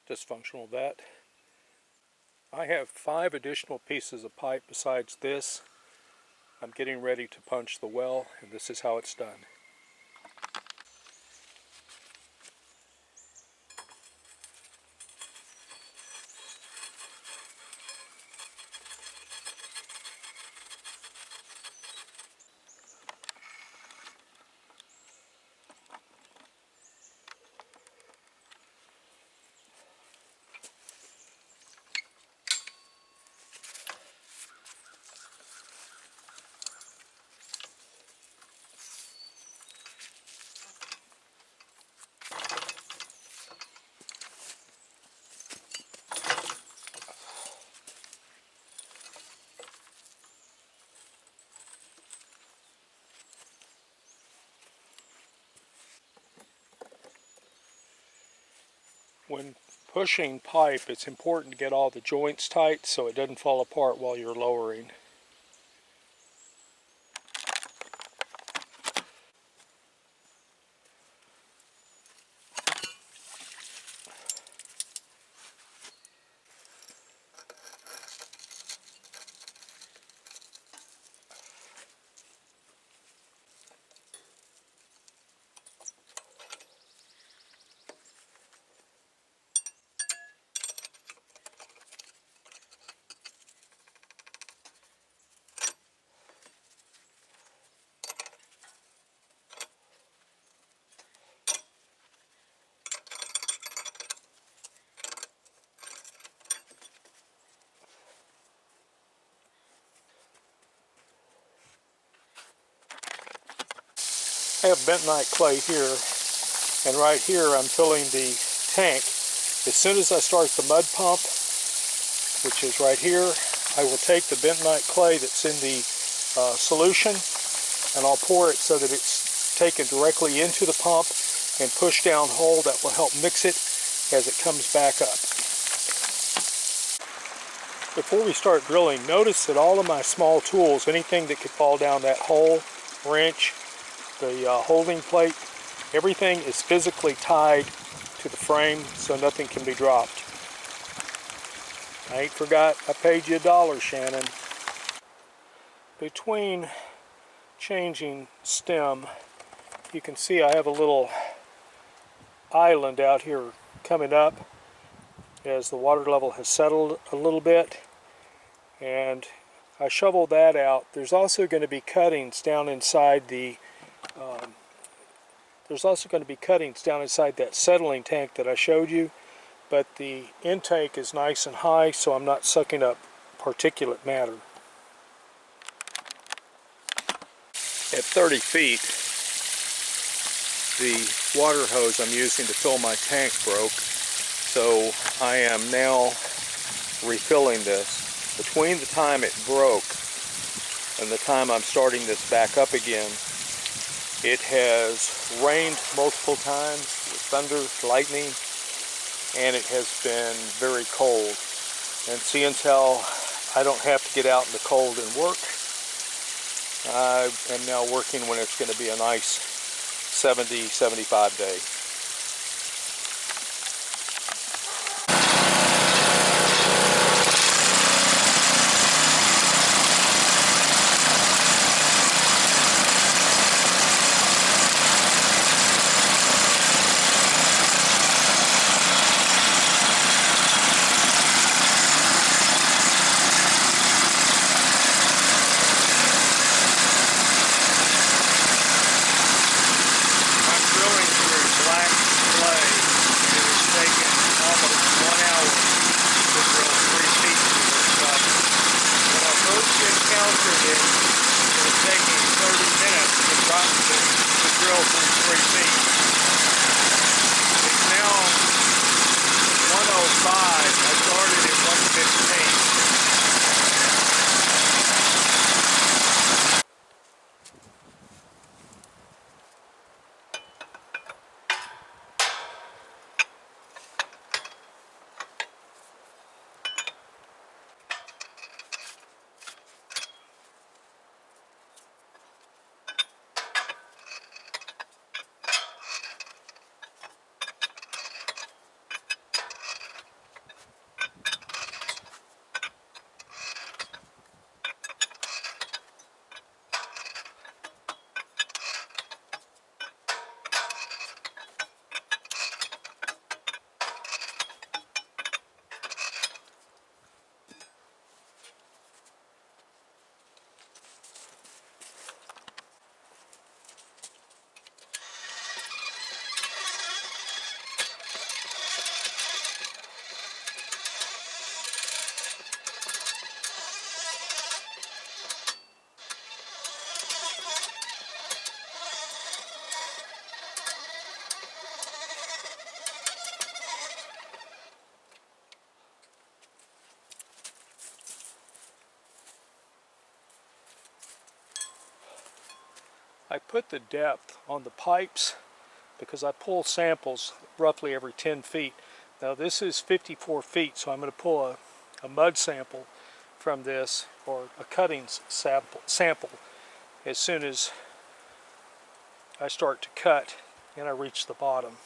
dysfunctional vet. I have 5 additional pieces of pipe besides this. I'm getting ready to punch the well, and this is how it's done. When pushing pipe, it's important to get all the joints tight so it doesn't fall apart while you're lowering. I have bentonite clay here, and right here I'm filling the tank. As soon as I start the mud pump, which is right here, I will take the bentonite clay that's in the solution, and I'll pour it so that it's taken directly into the pump and push down hole. That will help mix it as it comes back up. Before we start drilling, notice that all of my small tools, anything that could fall down that hole, wrench, the holding plate, everything is physically tied to the frame so nothing can be dropped. I ain't forgot I paid you $1, Shannon. Between changing stem, you can see I have a little island out here coming up as the water level has settled a little bit, and I shoveled that out. There's also going to be cuttings down inside the that settling tank that I showed you, but the intake is nice and high, so I'm not sucking up particulate matter. At 30 feet, the water hose I'm using to fill my tank broke, so I am now refilling this. Between the time it broke and the time I'm starting this back up again, it has rained multiple times with thunder, lightning, and it has been very cold. And seeing how I don't have to get out in the cold and work, I am now working when it's going to be a nice 70, 75 day. I put the depth on the pipes because I pull samples roughly every 10 feet. Now this is 54 feet, so I'm going to pull a mud sample from this, or a cuttings sample, as soon as I start to cut and I reach the bottom.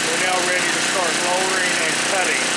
We're now ready to start lowering and cutting.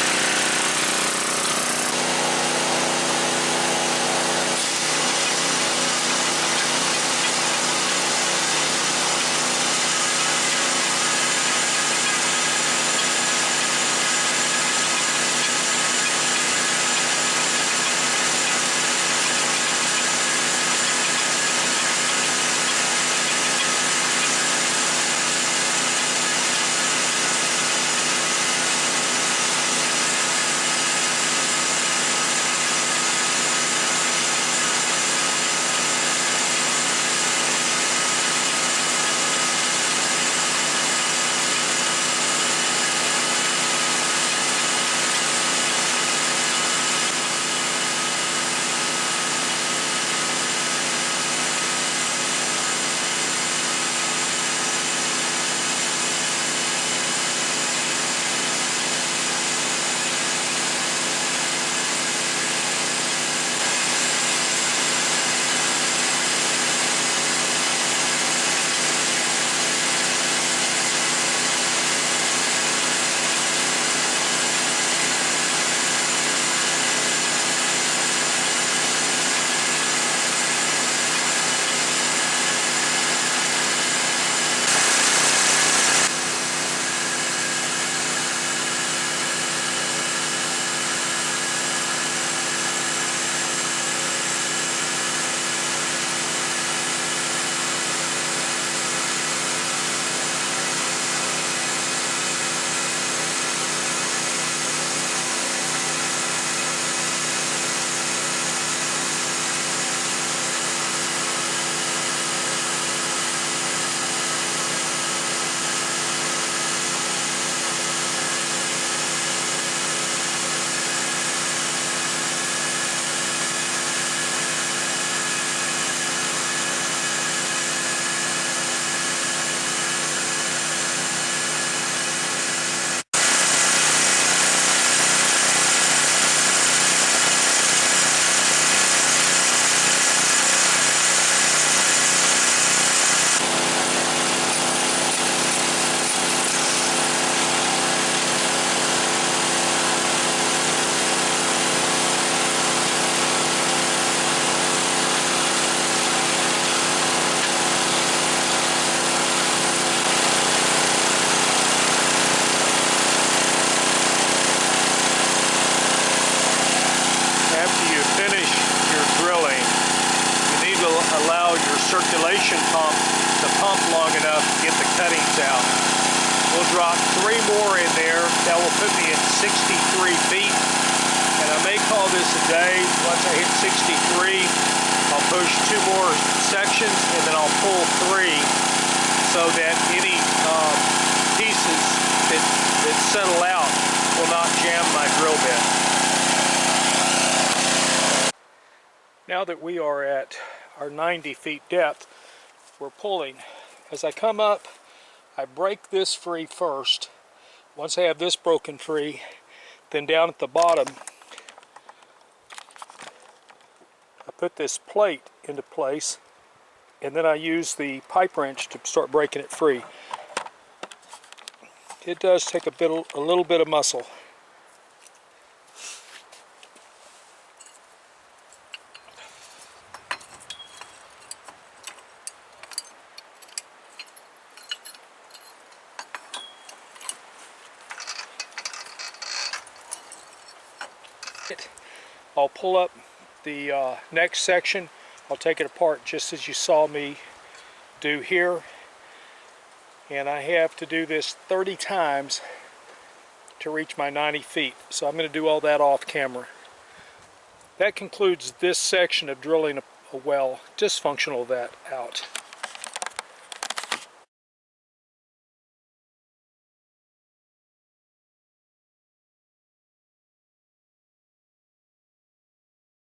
Circulation pump to pump long enough to get the cuttings out. We'll drop 3 more in there. That will put me at 63 feet. And I may call this a day. Once I hit 63, I'll push 2 more sections and then I'll pull 3 so that any pieces that settle out will not jam my drill bit. Now that we are at our 90 feet depth, we're pulling. As I come up, I break this free first. Once I have this broken free, then down at the bottom, I put this plate into place, and then I use the pipe wrench to start breaking it free. It does take a little bit of muscle. I'll pull up the next section. I'll take it apart just as you saw me do here. And I have to do this 30 times to reach my 90 feet. So I'm going to do all that off camera. That concludes this section of drilling a well. Just functional that out.